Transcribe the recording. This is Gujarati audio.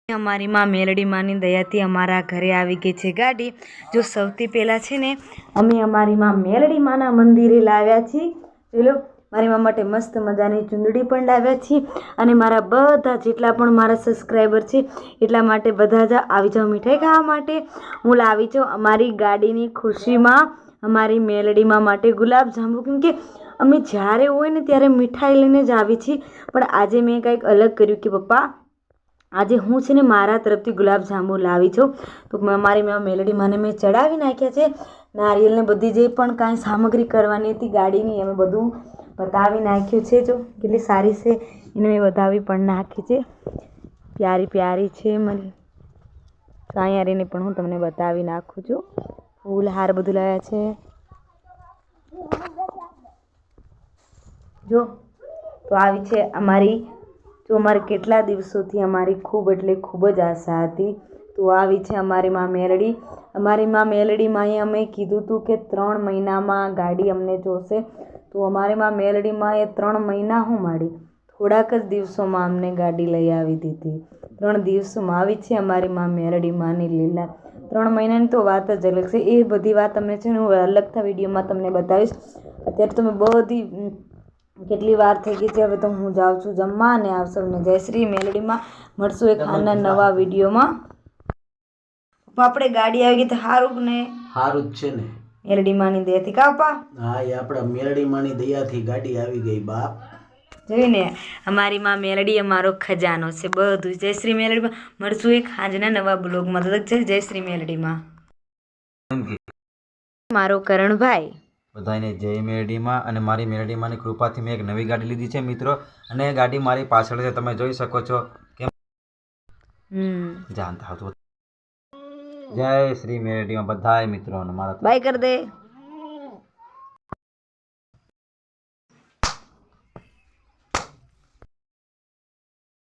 અમારી માં મેલડી માની દયાથી અમારા ઘરે આવી ગઈ છે ગાડી। જો સૌથી પહેલાં છે ને અમે અમારી માં મેલડી માના મંદિરે લાવ્યા છીએ। ચલો મારી માં માટે મસ્ત મજાની ચૂંદડી પણ લાવ્યા છીએ અને મારા બધા જેટલા પણ મારા સબસ્ક્રાઈબર છે એટલા માટે બધા જ આવી જાઓ મીઠાઈ ખાવા માટે। હું લાવી છું અમારી ગાડીની ખુશીમાં અમારી મેલડીમાં માટે ગુલાબજાંબુ, કેમ કે અમે જ્યારે હોય ને ત્યારે મીઠાઈ લઈને જ આવી છીએ, પણ આજે મેં કંઈક અલગ કર્યું કે પપ્પા આજે હું છે ને મારા તરફથી ગુલાબજાંબુ લાવી છું। તો મારી મેલડી માને મેં ચડાવી નાખ્યા છે। નારિયેલને બધી જે પણ કાંઈ સામગ્રી કરવાની હતી ગાડીની અમે બધું બતાવી નાખ્યું છે। જો કેટલી સારી છે એને મેં બતાવી પણ નાખી છે, પ્યારી પ્યારી છે મારી સાયારીને પણ હું તમને બતાવી નાખું છું। ફૂલ હાર બધું લાવ્યા છે જો। તો આવી છે અમારી, તો અમારે કેટલા દિવસોથી અમારી ખૂબ એટલે ખૂબ જ આશા હતી। તો આવી છે અમારી માં મેલડી। અમારી માં મેલડી માએ અમે કીધું હતું કે 3 મહિનામાં ગાડી અમને જોશે, તો અમારી માં મેલડી માએ 3 મહિના હું માડી થોડાક જ દિવસોમાં અમને ગાડી લઈ આવી દીધી। 3 દિવસોમાં આવી છે અમારી માં મેલડી માની લીલા। 3 મહિનાની તો વાત જ અલગ છે, એ બધી વાત તમને છે ને હું અલગથી વિડીયોમાં તમને બતાવીશ। અત્યારે તમે બધી કેટલી વાર થઈ ગઈ છે, હવે તો હું જાઉં છું જમવા અને આવશો ને જય શ્રી મેલડીમાં મળશું એક આના નવા વિડીયોમાં। આપણે ગાડી આવી ગઈ તો સારું ને? સારું જ છે ને મેલડી માની દયાથી કા પપ્પા? હા, એ આપણા મેલડી માની દયાથી ગાડી આવી ગઈ બાપ। જોઈને અમારી માં મેલડી અમારો ખજાનો છે બધું। જય શ્રી મેલડીમાં મળશું એક આજના નવા બ્લોગમાં। તો જય શ્રી મેલડીમાં મારો કરણભાઈ બધાને જય મેલડીમાં। અને મારી મેલડીમાંની કૃપાથી મેં એક નવી ગાડી લીધી છે મિત્રો, અને ગાડી મારી પાછળ છે, તમે જોઈ શકો છો કેમ જાણતા હતો। જય શ્રી મેલડીમાં બધાય મિત્રોને મારા બાય કર દે।